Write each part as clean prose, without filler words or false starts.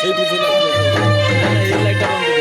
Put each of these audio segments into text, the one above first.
ସେଇଠୁ ଥିଲା ଏଇ ଲାଇଟଟା ବନ୍ଦ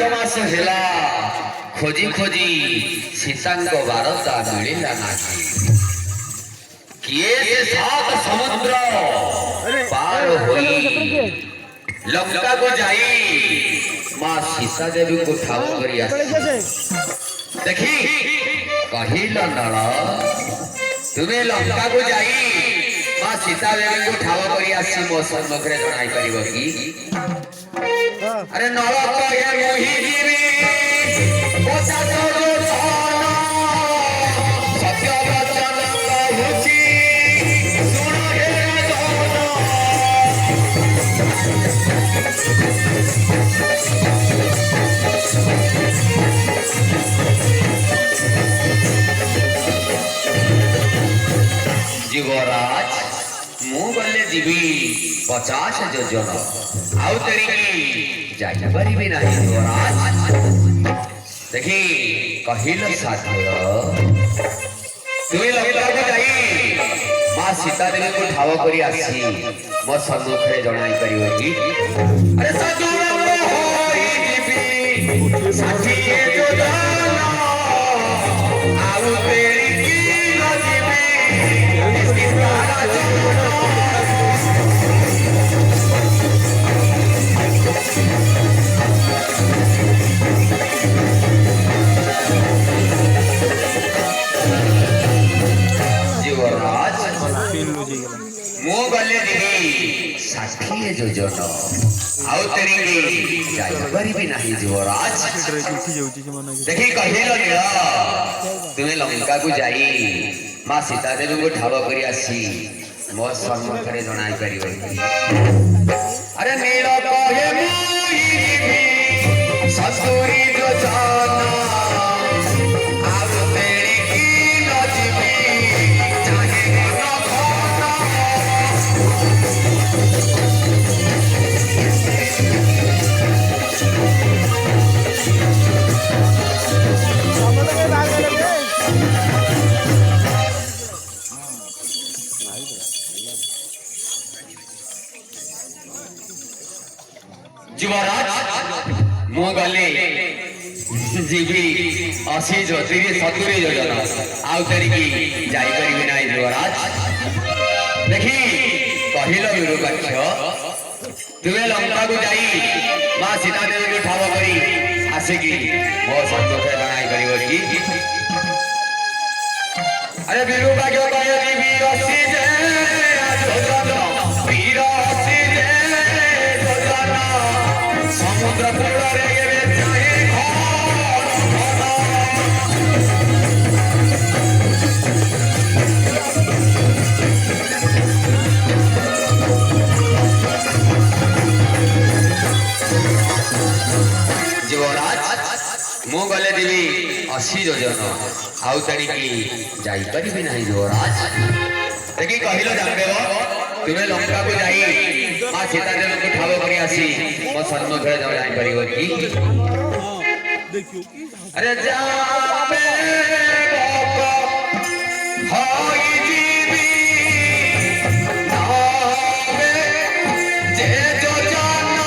मास हेला खोजी खोजी सीतांग बारता मिलिला नाही किए से सात समुद्र पार होई लंका को जाई मां सीता देवी को ठाव करी आसी देखी कहिला नळ तुम्हें लंका को जाई मां सीता देवी को ठाव करी आसी मो सम्मुख रे जणाई परिबो की अरे नळ कहे मोहि जीवी पोता जो सोना सत्य वचन कहुची सुन हे दोनो जीवराज मु गले जीवी 50 योजन आउ तेरी जाई परिबे नाही जीवराज देखी कहिल साधुर तुई लंका को जाई मां सीता देवी को ठाव करी आसी मो सम्मुख रे जणाई परिबो की अरे साधुर होई जीवी साथी योजन आउ तेरी की जीवी इसकी तारा जीवराज मो गले दिवी 60 योजन आउ तेरी जाई परिबे नाही जीवराज देखी कहिलो नील तुमे लंका को जाई मां सीता देवी को ठाव करी आसी मो सम्मुख रे जणाई परिबो अरे नील कहे मोहि जीवी ससुरी जो जाना आउ तेरी की न जीवी चाहे न खाना जीवराज मो गले जीवी 80 ज्योतिरी 70 योजन आउ तेरी की जाई परिबे नाही जीवराज देखी कहिलो विरूपाक्ष तुमे लंका को जाई मां सीता देवी को ठाव करी आसे की मो सम्मुख जणाई परिबो की अरे विरूपाक्ष कहे जीवी 80 जे योजन वीर 80 जे योजन समुद्र कूल रे गेबे चाहे जीवराज मु गले देवी 80 योजन आउ तेरी की जाई परिबे नाही जीवराज देखी कहिलो जानदेव तुमे लंका को जाई मां सीता देवी को ठाव करी आसी मो सम्मुख रे जाई परिबो की अरे जाबे बाबा होई जीवी नावे जे जो जाना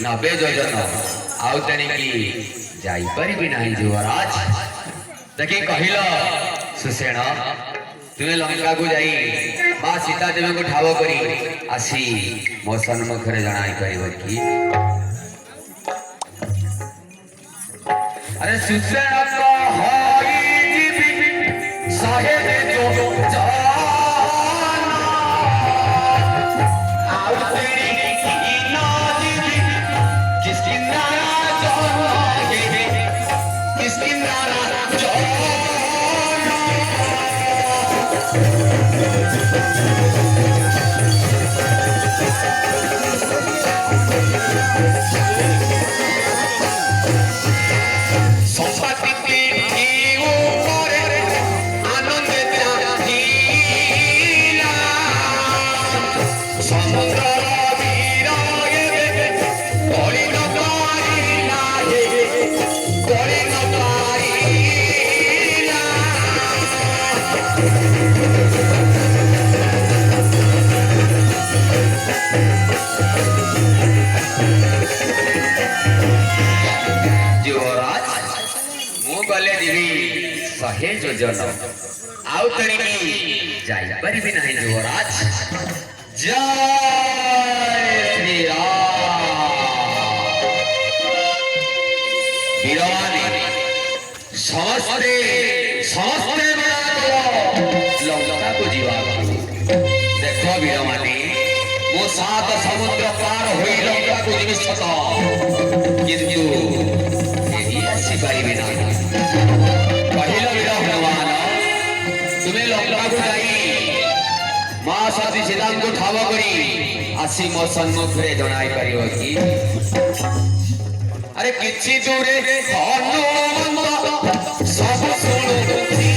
नबे योजन आउ तेणी की जाई परिबे नाही जीवराज देखी कहिल सुसेन तुमे लंका को जाई मां सीता देवी को ठाव करी आसी मो सम्मुख रे जणाई परिबो की अरे सुसेन को होई जीवी साहेब जो जाना आउ तेरी की ना जीवी किसकी नारा जो किसकी नारा जो ଶହେ ଯୋଜନ ଆଉ ତେଣିକି ଯାଇପାରିବି ନାହିଁ ଯୁବରାଜ। ଜୟ ଶ୍ରୀରାମ। ବୀରମାନେ ସମସ୍ତେ ସମସ୍ତେ ଲଙ୍କାକୁ ଯିବାକୁ। ଦେଖ ବୀରମାନେ, ମୁଁ 7 ସମୁଦ୍ର ପାର ହୋଇ ଲଙ୍କାକୁ ଯିବି ସତ, କିନ୍ତୁ କେହି ଆସିପାରିବେ ନାହିଁ। କହିଲ ବୀର ହନୁମାନ, ତୁମେ ଲଙ୍କାକୁ ଯାଇ ମା ସତୀ ସୀତାଙ୍କୁ ଠାବ କରି ଆସି ମୋ ସମ୍ମୁଖରେ ଜଣାଇ ପାରିବ କି? ଆରେ କିଛି ଦୂରେ ହନୁମାନ ସବୁ ଶୁଣୁଛି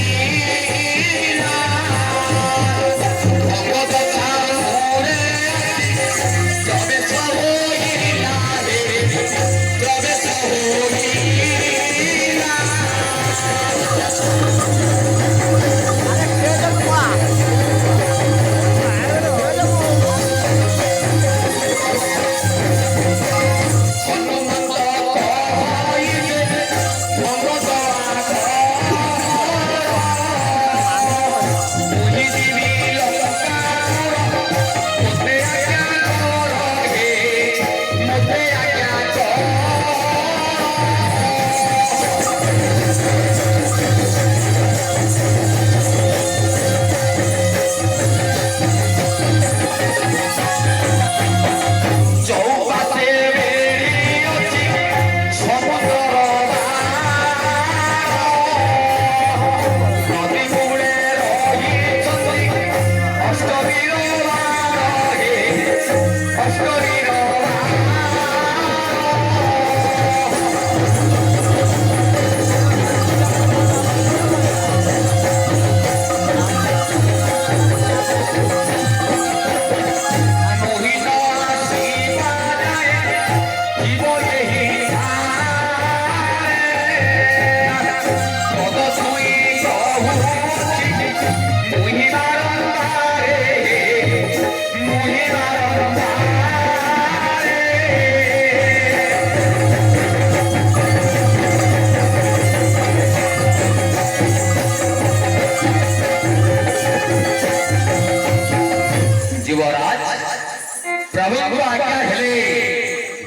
प्रभु आज्ञा हेले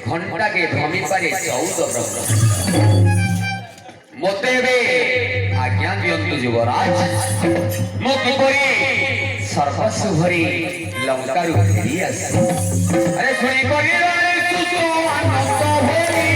घंटा के भूमि पर 14 ब्रह्म मते बे आज्ञा दियंतु युवराज, मो किपरि सर्वस्व भरी लंका रु फेरी आसी। अरे सुनी करी रे सुतो आनंद भरी